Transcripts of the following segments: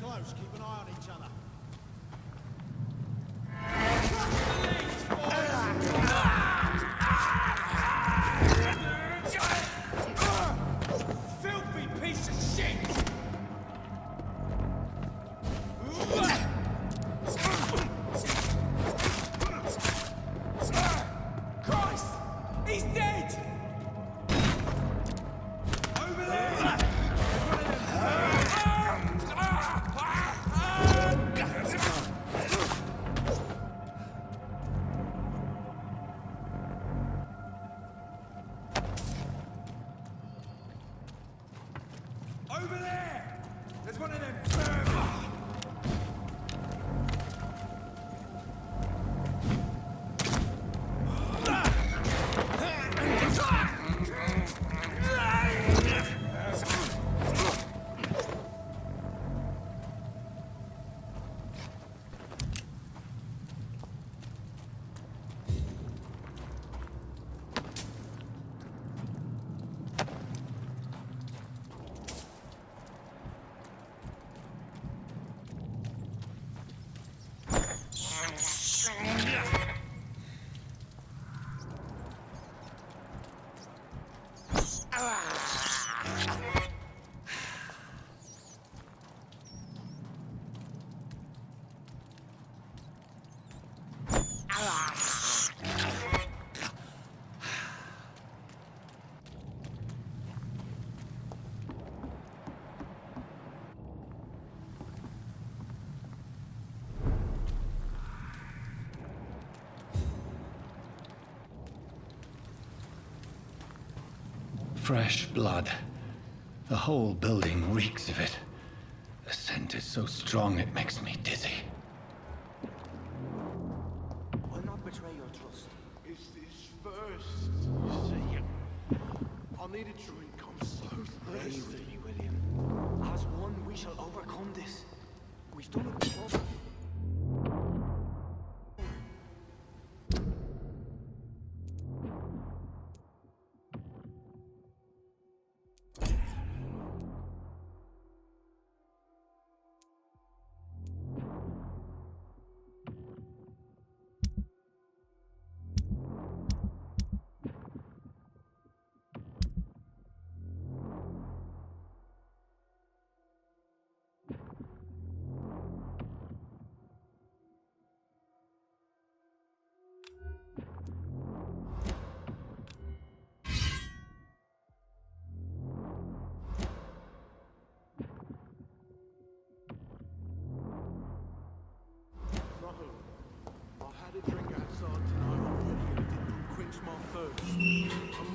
close. Keep an eye on each other. Filthy piece of shit! Christ! He's dead! Over there! Over there! There's one of them. Fresh blood. The whole building reeks of it. The scent is so strong it makes me dizzy. I'll not betray your trust. It's this first. You see, I need a drink. I'm so thirsty. William. As one, we shall overcome this. We've done it before.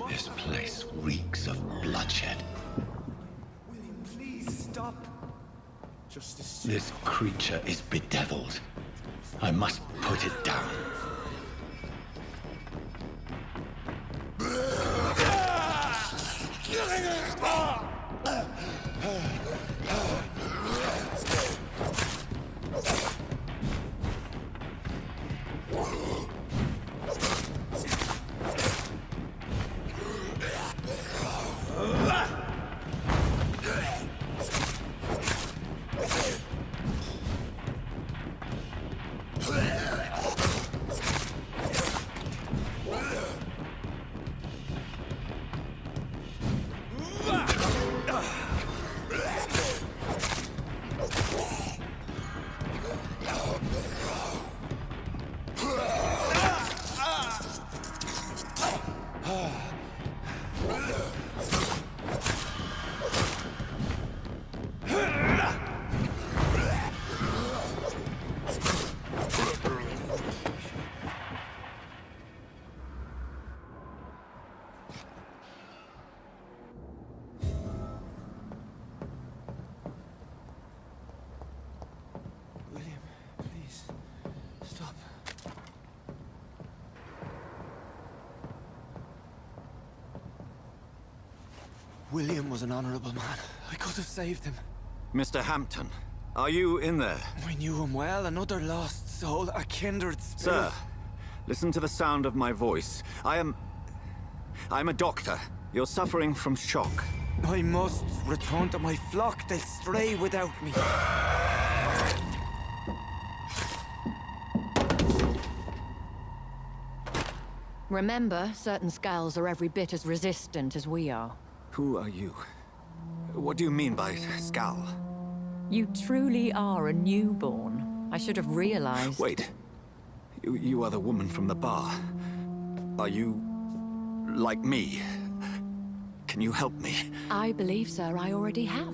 This place reeks of bloodshed. William, please stop. This creature is bedeviled. I must put it down. William was an honorable man. I could have saved him. Mr. Hampton, are you in there? I knew him well, another lost soul, a kindred spirit. Sir, listen to the sound of my voice. I'm a doctor. You're suffering from shock. I must return to my flock. They'll stray without me. Remember, certain skulls are every bit as resistant as we are. Who are you? What do you mean by Skal? You truly are a newborn. I should have realized. Wait. You are the woman from the bar. Are you... like me? Can you help me? I believe, sir, I already have.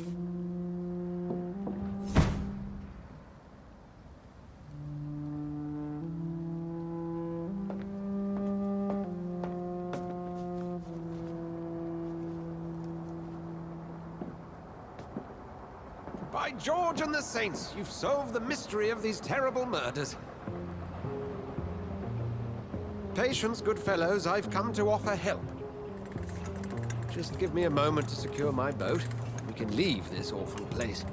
By George and the Saints, you've solved the mystery of these terrible murders. Patience, good fellows, I've come to offer help. Just give me a moment to secure my boat. We can leave this awful place.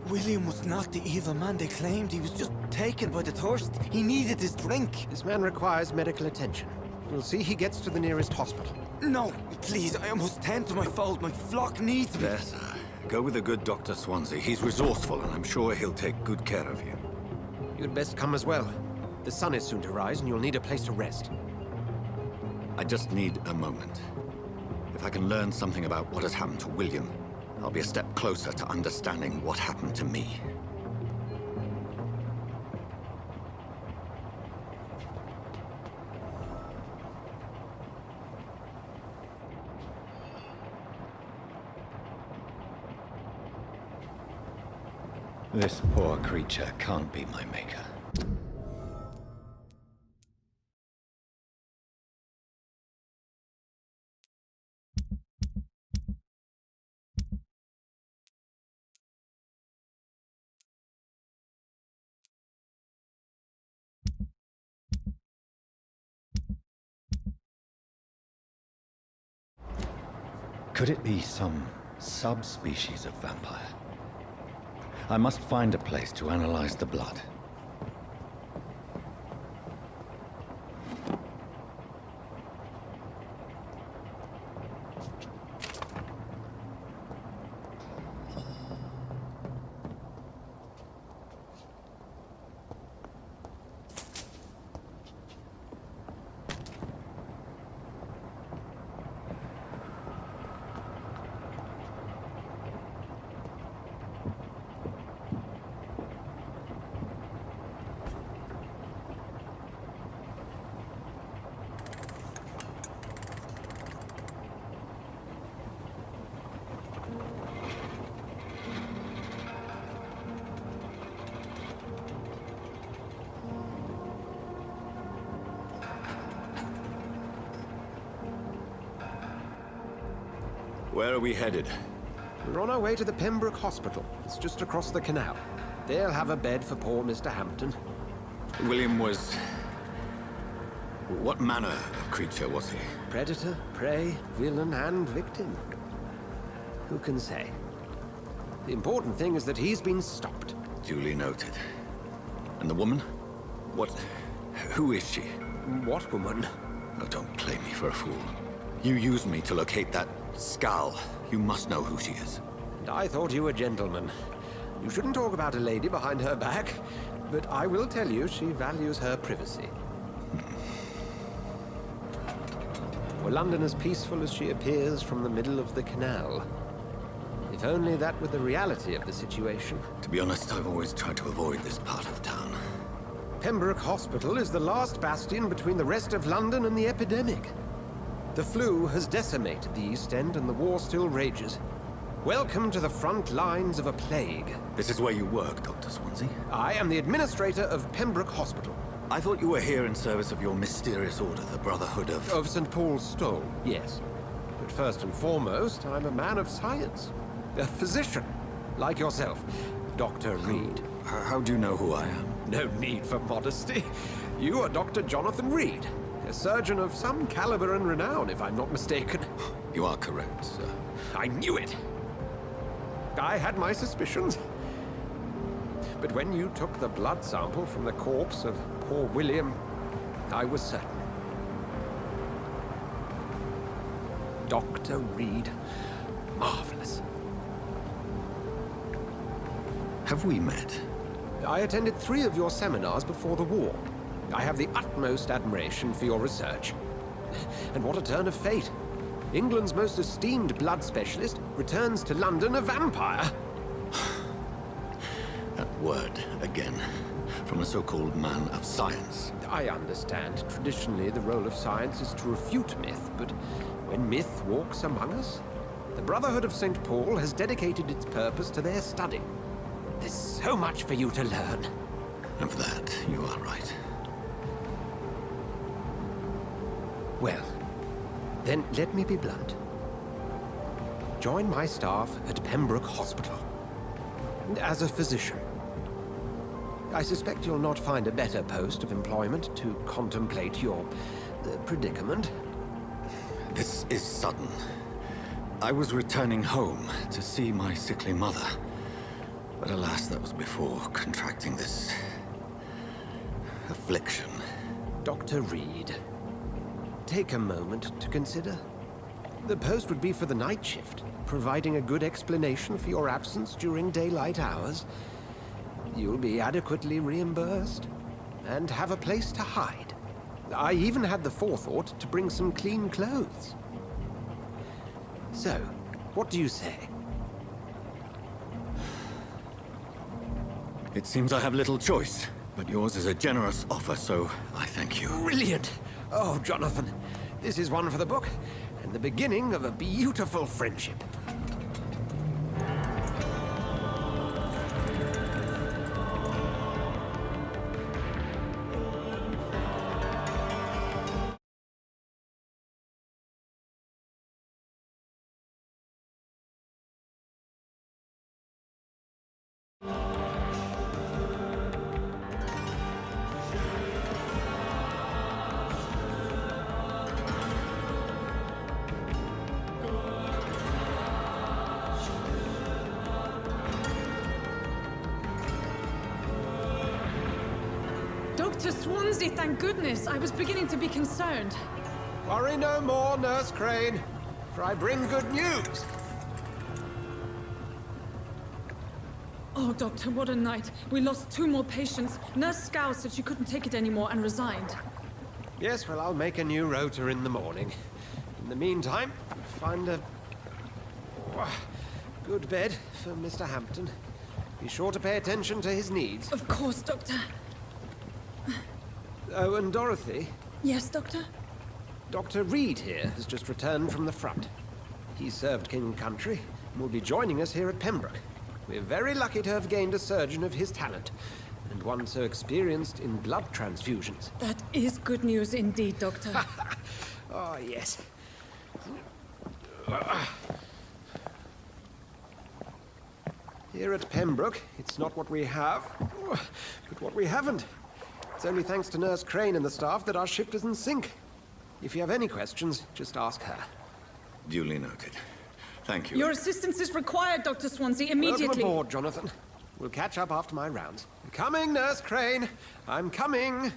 William was not the evil man they claimed. He was just taken by the thirst. He needed his drink. This man requires medical attention. We'll see he gets to the nearest hospital. No, please, I must tend to my fold. My flock needs me. There, sir. Go with the good Dr. Swansea. He's resourceful, and I'm sure he'll take good care of you. You'd best come as well. The sun is soon to rise, and you'll need a place to rest. I just need a moment. If I can learn something about what has happened to William, I'll be a step closer to understanding what happened to me. This poor creature can't be my maker. Could it be some subspecies of vampire? I must find a place to analyze the blood. Where are we headed? We're on our way to the Pembroke Hospital. It's just across the canal. They'll have a bed for poor Mr. Hampton. William was... what manner of creature was he? Predator, prey, villain, and victim. Who can say? The important thing is that he's been stopped. Duly noted. And the woman? What... who is she? What woman? Oh, don't play me for a fool. You used me to locate that Skal. You must know who she is. And I thought you a gentleman. You shouldn't talk about a lady behind her back, but I will tell you she values her privacy. Were London as peaceful as she appears from the middle of the canal? If only that were the reality of the situation. To be honest, I've always tried to avoid this part of town. Pembroke Hospital is the last bastion between the rest of London and the epidemic. The flu has decimated the East End and the war still rages. Welcome to the front lines of a plague. This is where you work, Dr. Swansea? I am the administrator of Pembroke Hospital. I thought you were here in service of your mysterious order, the Brotherhood of... Of St. Paul's Stole, yes. But first and foremost, I'm a man of science. A physician, like yourself, Dr. Reed. How do you know who I am? No need for modesty. You are Dr. Jonathan Reed, a surgeon of some caliber and renown, if I'm not mistaken. You are correct, sir. I knew it! I had my suspicions. But when you took the blood sample from the corpse of poor William, I was certain. Dr. Reed. Marvelous. Have we met? I attended 3 of your seminars before the war. I have the utmost admiration for your research. And what a turn of fate. England's most esteemed blood specialist returns to London a vampire. That word again, from a so-called man of science. I understand. Traditionally, the role of science is to refute myth, but when myth walks among us, the Brotherhood of St. Paul has dedicated its purpose to their study. There's so much for you to learn. Of that, you are right. Well, then let me be blunt. Join my staff at Pembroke Hospital as a physician. I suspect you'll not find a better post of employment to contemplate your predicament. This is sudden. I was returning home to see my sickly mother. But alas, that was before contracting this affliction. Dr. Reed, take a moment to consider. The post would be for the night shift, providing a good explanation for your absence during daylight hours. You'll be adequately reimbursed and have a place to hide. I even had the forethought to bring some clean clothes. So, what do you say? It seems I have little choice, but yours is a generous offer, so I thank you. Brilliant! Oh, Jonathan, this is one for the book, and the beginning of a beautiful friendship. Dr. Swansea, thank goodness. I was beginning to be concerned. Worry no more, Nurse Crane, for I bring good news. Oh, Doctor, what a night. We lost 2 more patients. Nurse Scow said she couldn't take it anymore and resigned. Yes, well, I'll make a new rota in the morning. In the meantime, find a good bed for Mr. Hampton. Be sure to pay attention to his needs. Of course, Doctor. Oh, and Dorothy, Yes, Doctor? Dr. Reed here has just returned from the front. He served King and Country and will be joining us here at Pembroke. We're very lucky to have gained a surgeon of his talent, and one so experienced in blood transfusions. That is good news indeed, Doctor. Oh, yes. Here at Pembroke, it's not what we have, but what we haven't. It's only thanks to Nurse Crane and the staff that our ship doesn't sink. If you have any questions, just ask her. Duly noted. Thank you. Your assistance is required, Dr. Swansea, immediately. Welcome aboard, Jonathan. We'll catch up after my rounds. I'm coming, Nurse Crane. I'm coming.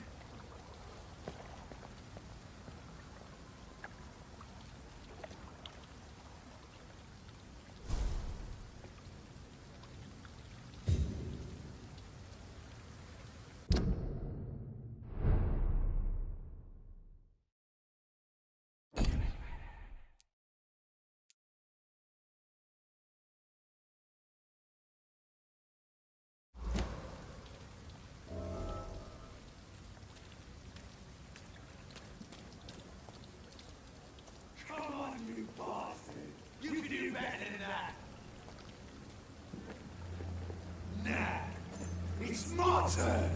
It's my turn!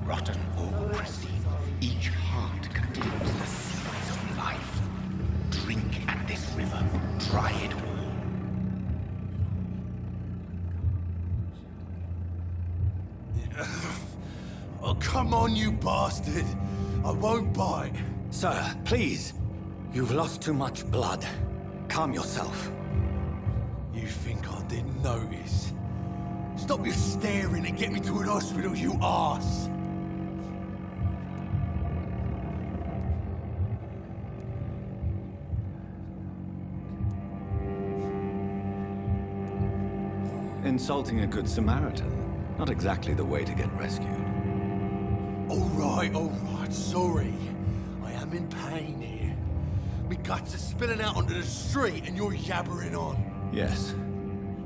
Rotten or pristine, each heart contains the seeds of life. Drink at this river, try it all. Oh, come on, you bastard! I won't bite. Sir, please. You've lost too much blood. Calm yourself. You think I didn't notice? Stop your staring and get me to an hospital, you arse! Insulting a good Samaritan. Not exactly the way to get rescued. All right, sorry. I am in pain here. My guts are spilling out onto the street and you're yabbering on. Yes.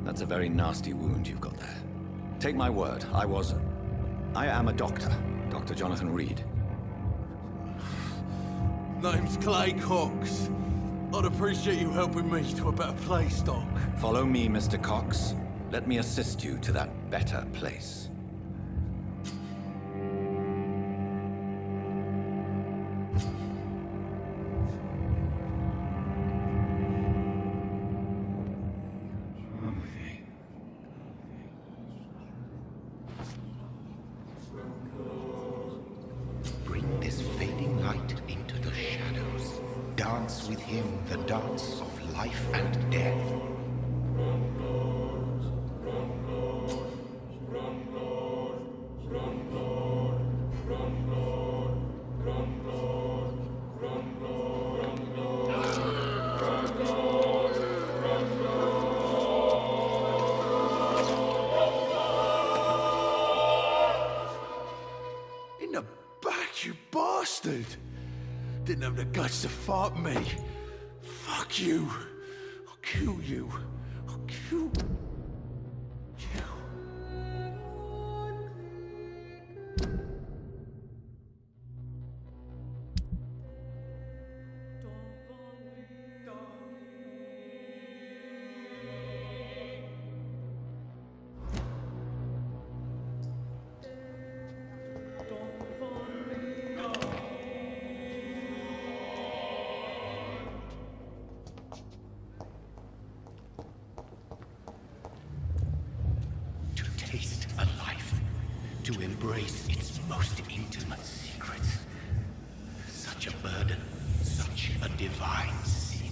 That's a very nasty wound you've got there. Take my word, I am a doctor. Dr. Jonathan Reed. Name's Clay Cox. I'd appreciate you helping me to a better place, Doc. Follow me, Mr. Cox. Let me assist you to that better place. Bring this fading light into the shadows. Dance with him the dance of life and death. In the back, you bastard! Didn't have the guts to fight me. Fuck you. I'll kill you. I'll kill you. To taste a life, to embrace its most intimate secrets. Such a burden, such a divine sin.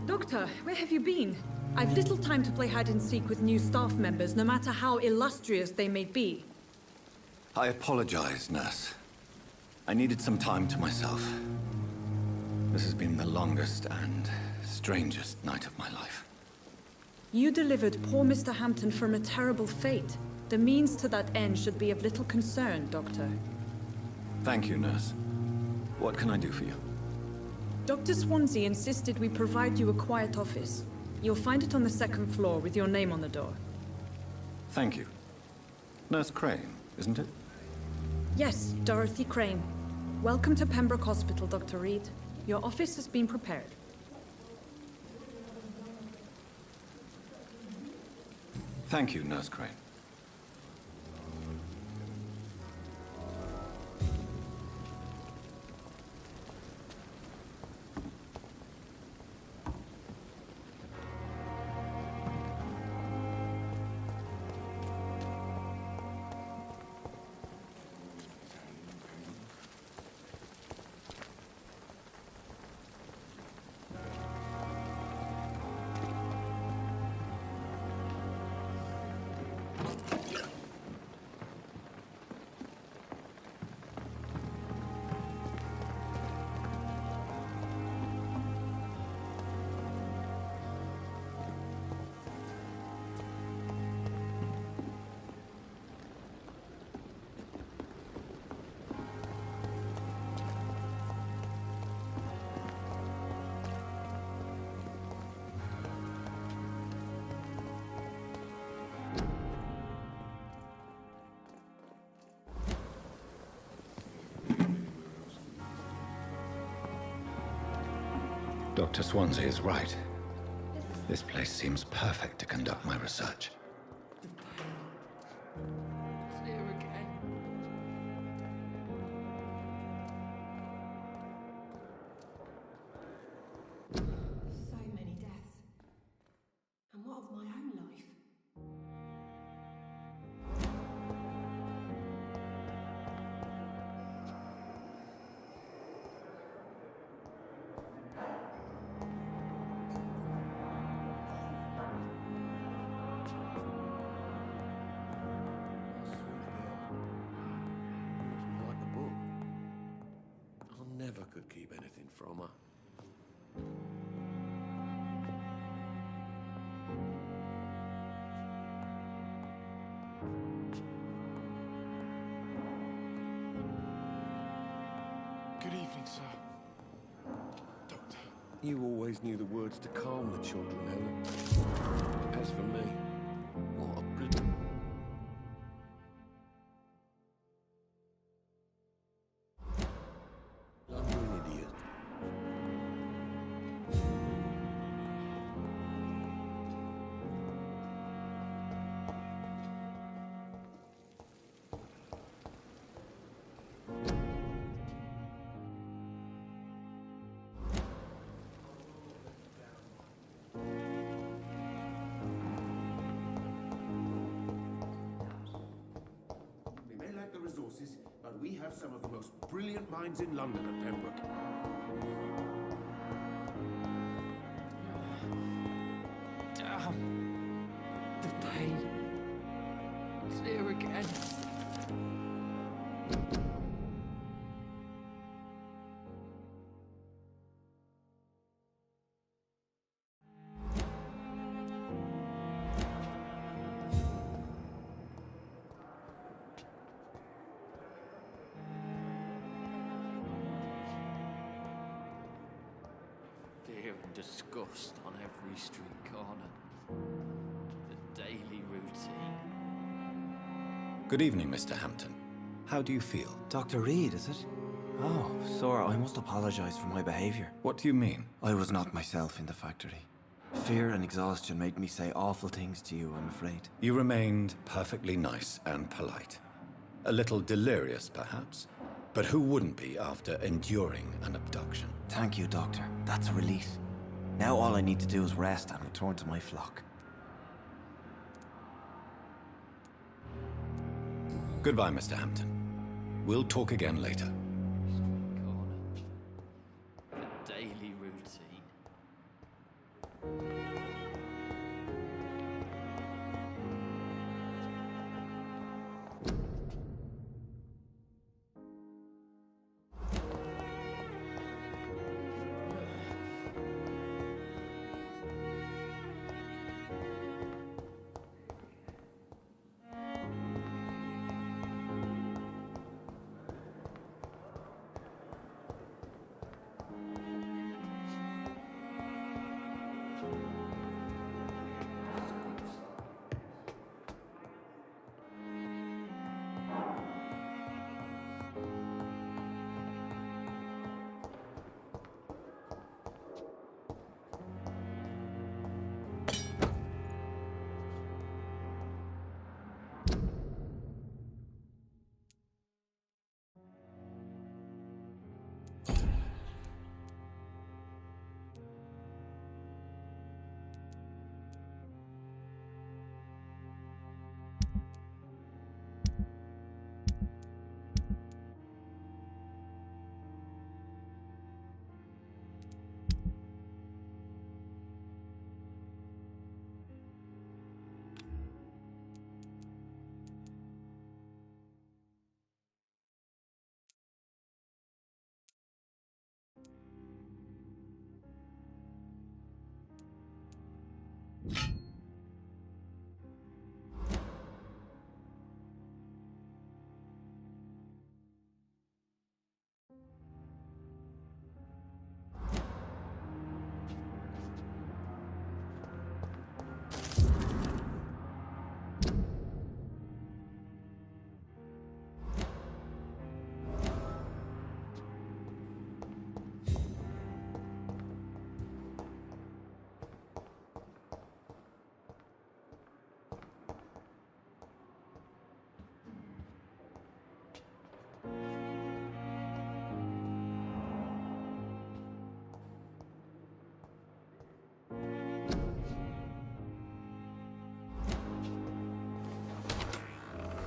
Doctor, where have you been? I've little time to play hide and seek with new staff members, no matter how illustrious they may be. I apologize, nurse. I needed some time to myself. This has been the longest and strangest night of my life. You delivered poor Mr. Hampton from a terrible fate. The means to that end should be of little concern, Doctor. Thank you, nurse. What can I do for you? Dr. Swansea insisted we provide you a quiet office. You'll find it on the second floor with your name on the door. Thank you. Nurse Crane, isn't it? Yes, Dorothy Crane. Welcome to Pembroke Hospital, Dr. Reed. Your office has been prepared. Thank you, Nurse Crane. Dr. Swansea is right. This place seems perfect to conduct my research. So many deaths. never could keep anything from her. Good evening, sir. Doctor. You always knew the words to calm the children, Helen. As for me, what a I'm an idiot. We may lack the resources, but we have some of the most brilliant minds in London at Pembroke. Damn. The pain. It's here again. Fear and disgust on every street corner. The daily routine. Good evening, Mr. Hampton. How do you feel? Dr. Reed, is it? Oh, sir, I must apologize for my behavior. What do you mean? I was not myself in the factory. Fear and exhaustion made me say awful things to you, I'm afraid. You remained perfectly nice and polite. A little delirious, perhaps. But who wouldn't be after enduring an abduction? Thank you, Doctor. That's a relief. Now all I need to do is rest and return to my flock. Goodbye, Mr. Hampton. We'll talk again later. Street corner. The daily routine.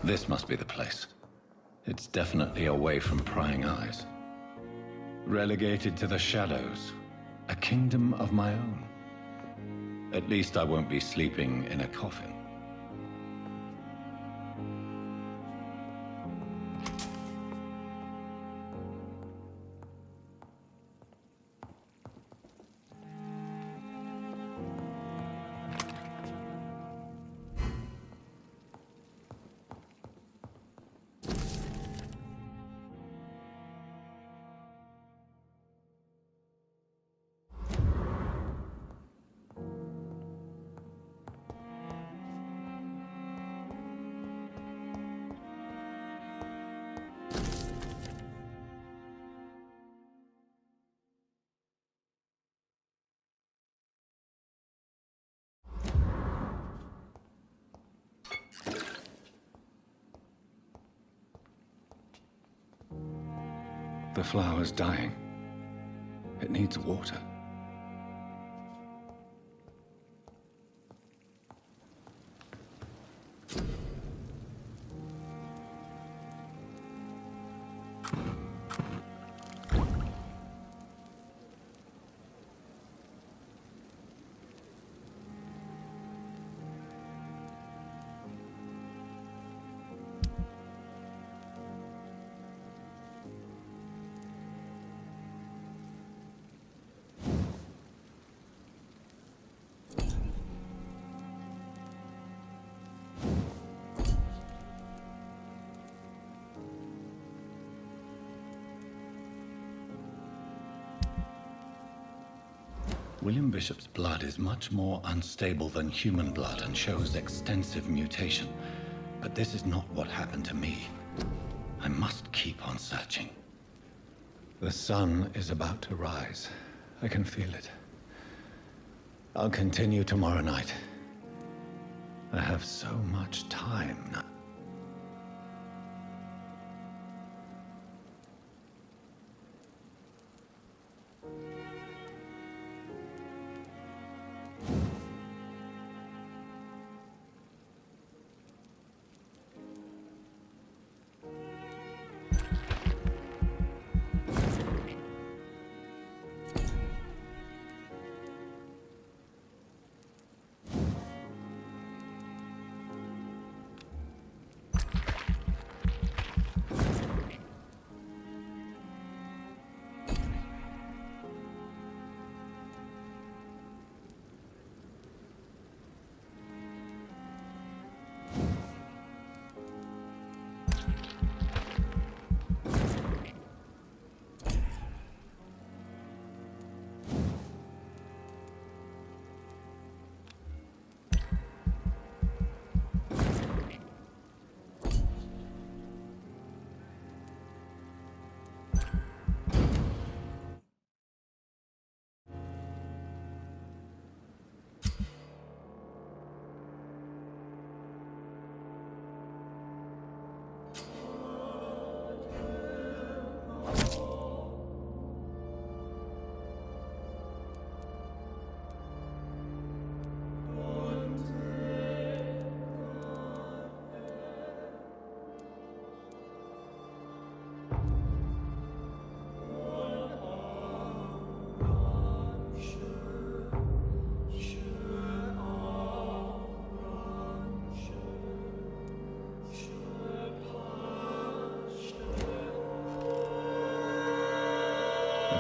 This must be the place. It's definitely away from prying eyes. Relegated to the shadows. A kingdom of my own. At least I won't be sleeping in a coffin. The flower's dying. It needs water. William Bishop's blood is much more unstable than human blood and shows extensive mutation. But this is not what happened to me. I must keep on searching. The sun is about to rise. I can feel it. I'll continue tomorrow night. I have so much time now.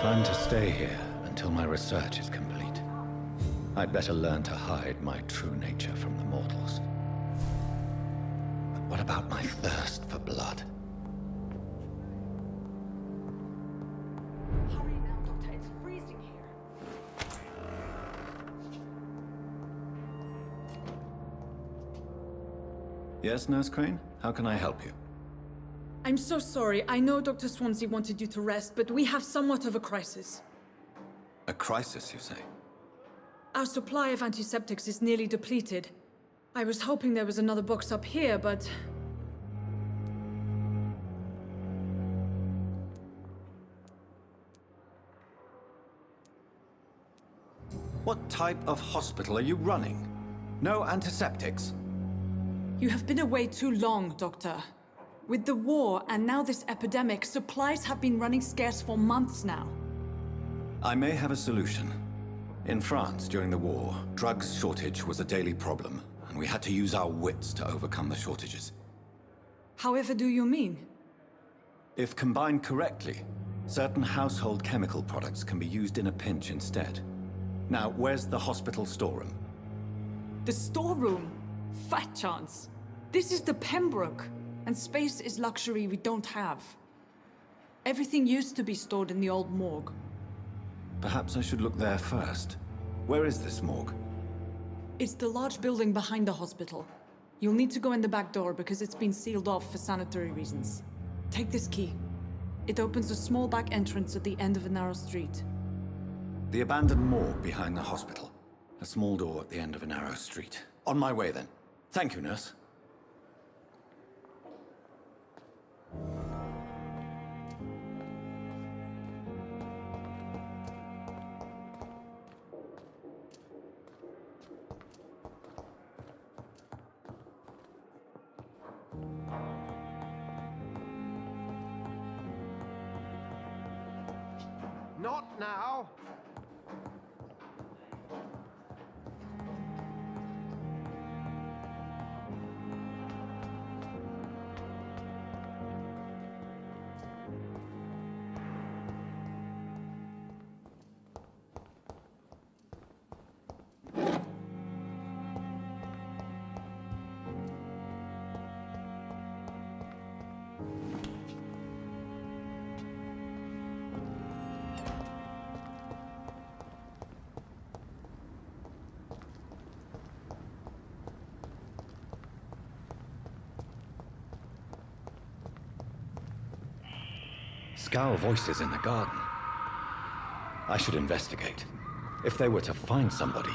If I'm to stay here until my research is complete, I'd better learn to hide my true nature from the mortals. But what about my thirst for blood? Hurry now, Doctor. It's freezing here. Yes, Nurse Crane? How can I help you? I'm so sorry. I know Dr. Swansea wanted you to rest, but we have somewhat of a crisis. A crisis, you say? Our supply of antiseptics is nearly depleted. I was hoping there was another box up here, but... What type of hospital are you running? No antiseptics? You have been away too long, Doctor. With the war and now this epidemic, supplies have been running scarce for months now. I may have a solution. In France, during the war, drugs shortage was a daily problem, and we had to use our wits to overcome the shortages. However do you mean? If combined correctly, certain household chemical products can be used in a pinch instead. Now, where's the hospital storeroom? The storeroom? Fat chance. This is the Pembroke, and space is luxury we don't have. Everything used to be stored in the old morgue. Perhaps I should look there first. Where is this morgue? It's the large building behind the hospital. You'll need to go in the back door because it's been sealed off for sanitary reasons. Take this key. It opens a small back entrance at the end of a narrow street. The abandoned morgue behind the hospital. A small door at the end of a narrow street. On my way then. Thank you, nurse. Not now. Scowl voices in the garden. I should investigate. If they were to find somebody.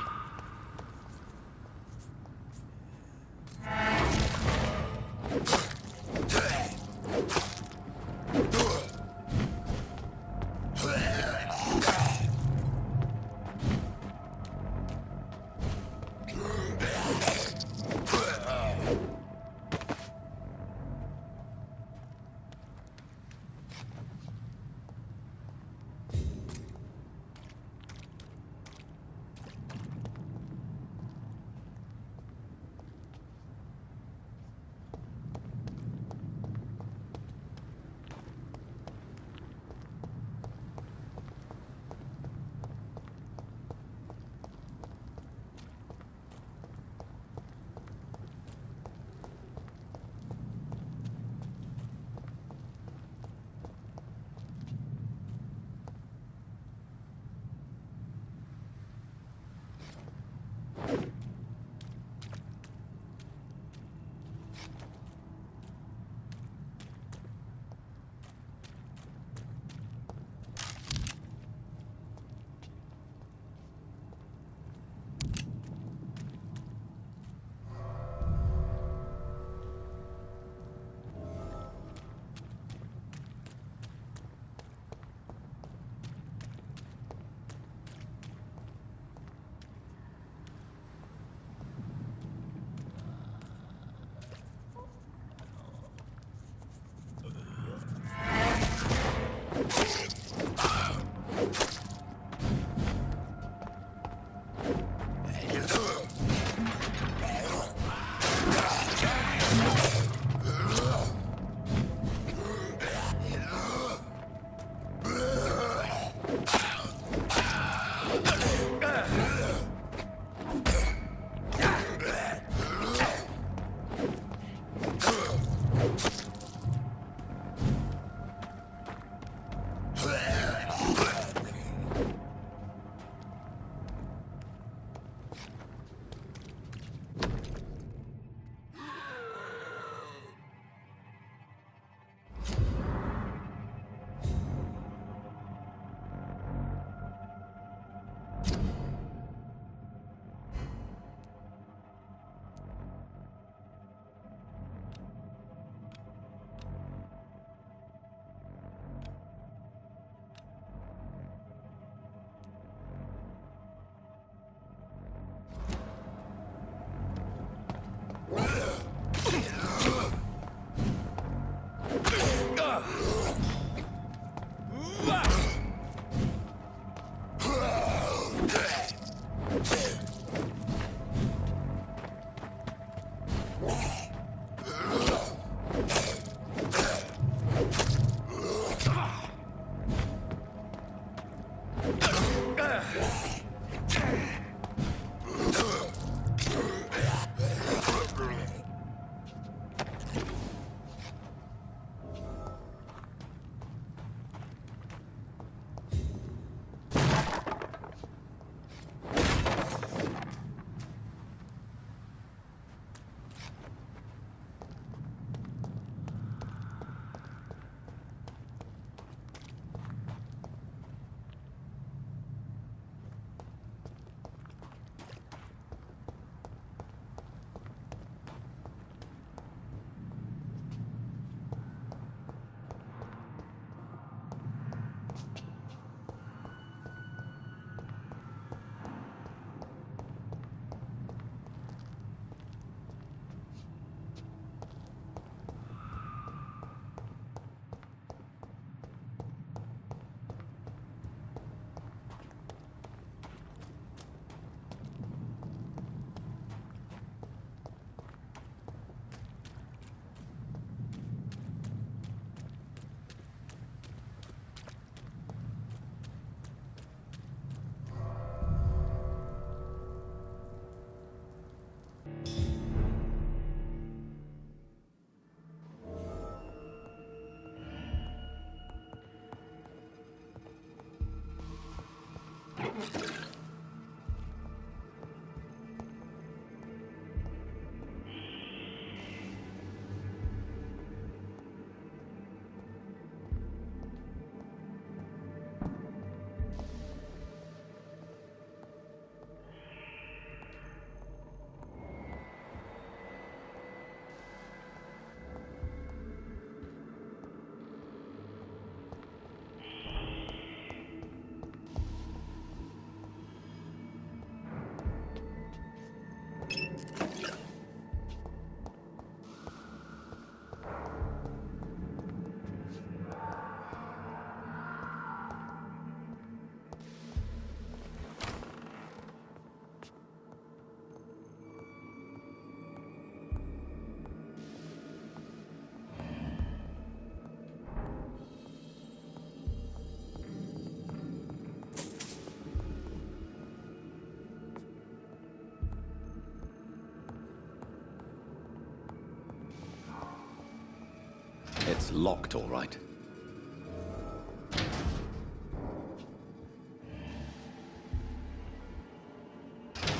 It's locked, all right.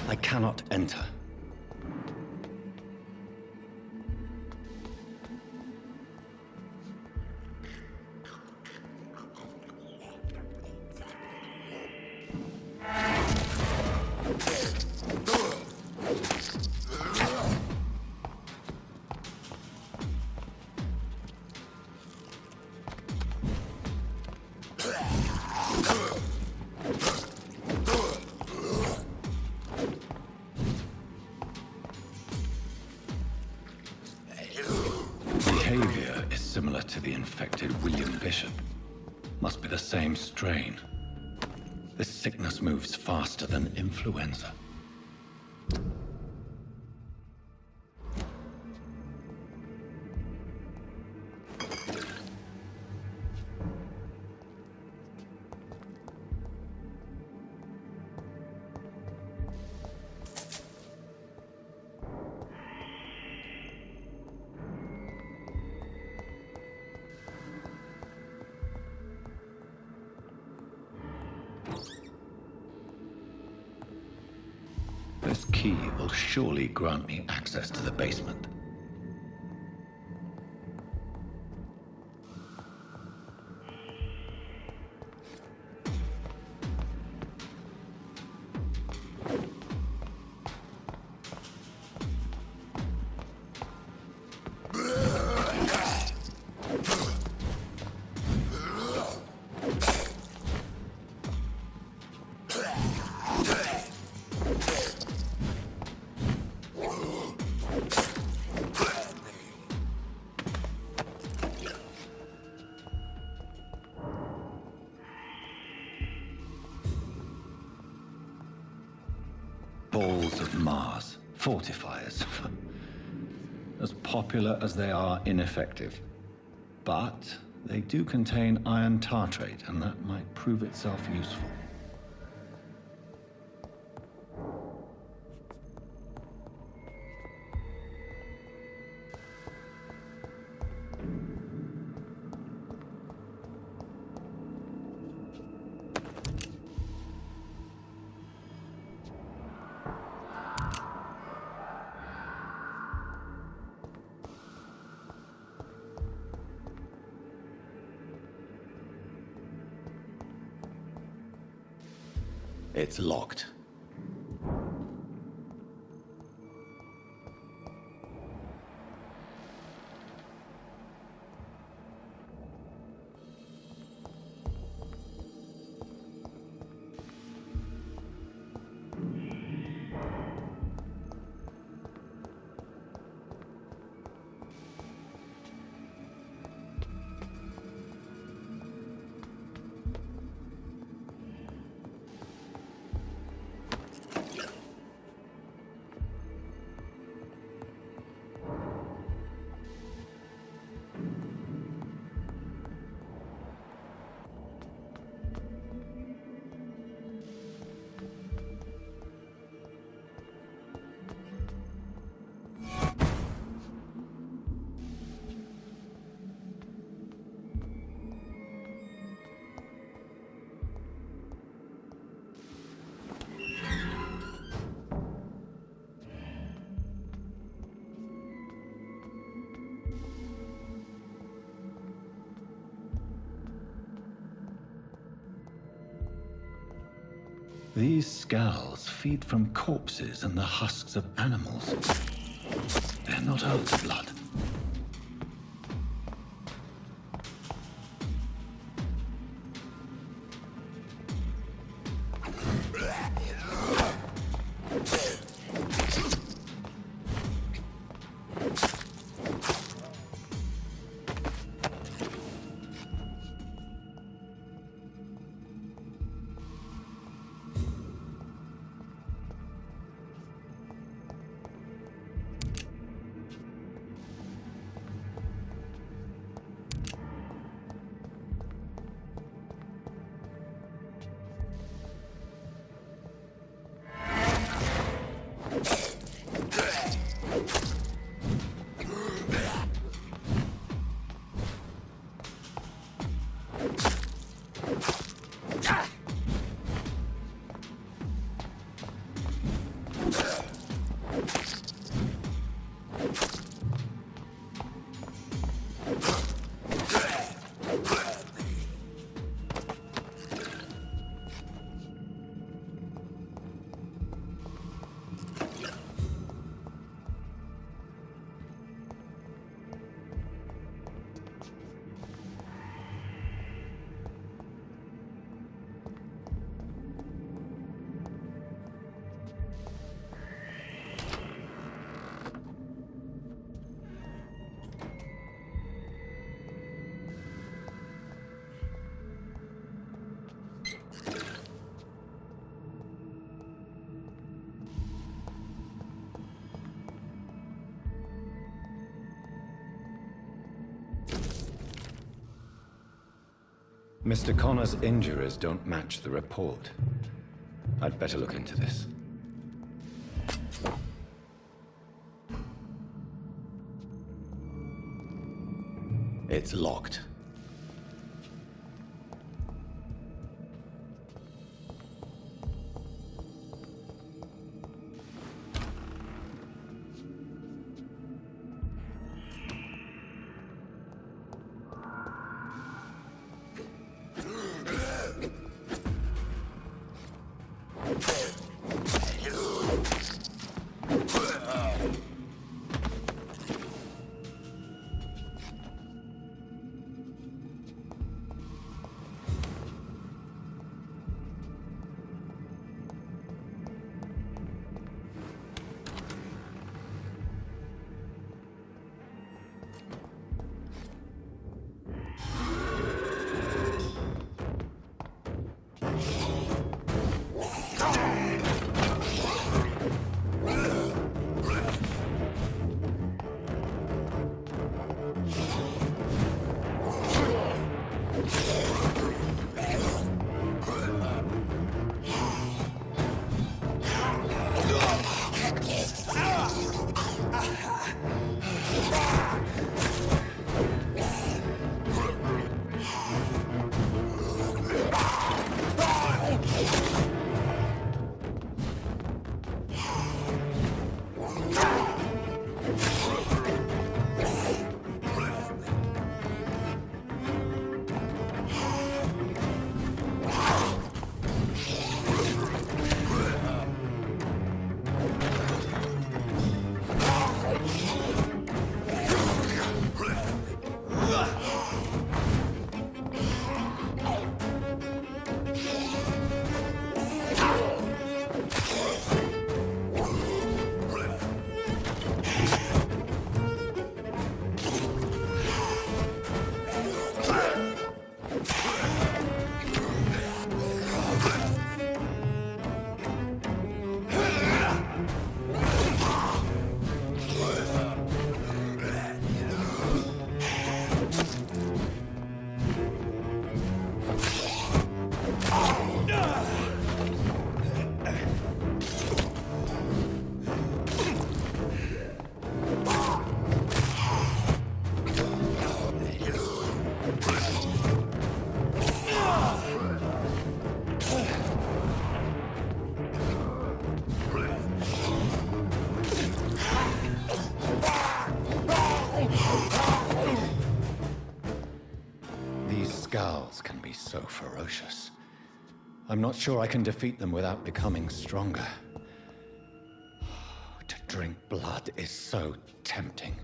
I cannot enter. Behavior is similar to the infected William Bishop. Must be the same strain. This sickness moves faster than influenza. This key will surely grant me access to the basement. Balls of Mars, fortifiers. As popular as they are ineffective. But they do contain iron tartrate, and that might prove itself useful. It's locked. These scowls feed from corpses and the husks of animals. They're not Earth's blood. Mr. Connor's injuries don't match the report. I'd better look into this. It's locked. Scowls can be so ferocious. I'm not sure I can defeat them without becoming stronger. To drink blood is so tempting.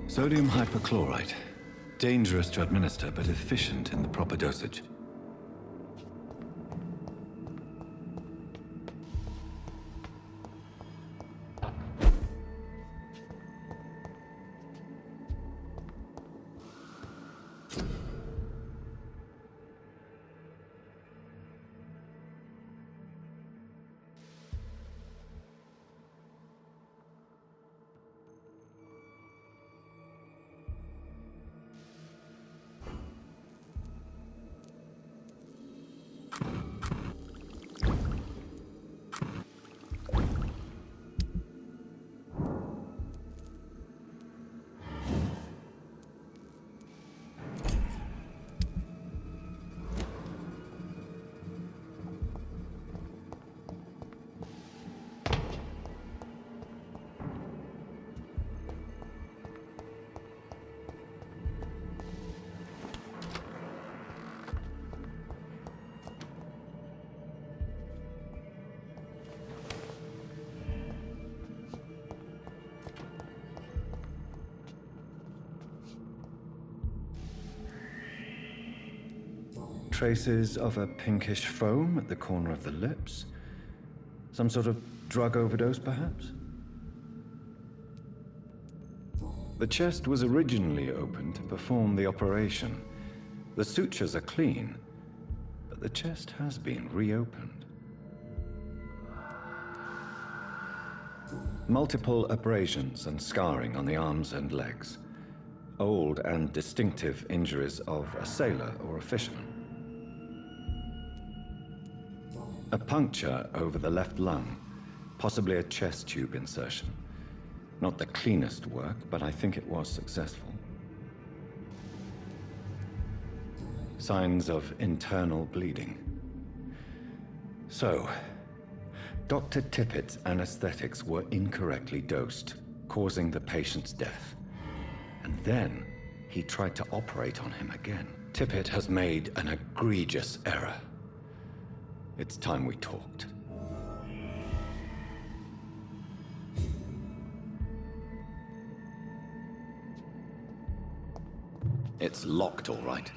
Sodium hypochlorite. Dangerous to administer, but efficient in the proper dosage. Traces of a pinkish foam at the corner of the lips. Some sort of drug overdose, perhaps? The chest was originally opened to perform the operation. The sutures are clean, but the chest has been reopened. Multiple abrasions and scarring on the arms and legs. Old and distinctive injuries of a sailor or a fisherman. A puncture over the left lung, possibly a chest tube insertion. Not the cleanest work, but I think it was successful. Signs of internal bleeding. So, Dr. Tippett's anesthetics were incorrectly dosed, causing the patient's death. And then he tried to operate on him again. Tippett has made an egregious error. It's time we talked. It's locked, all right.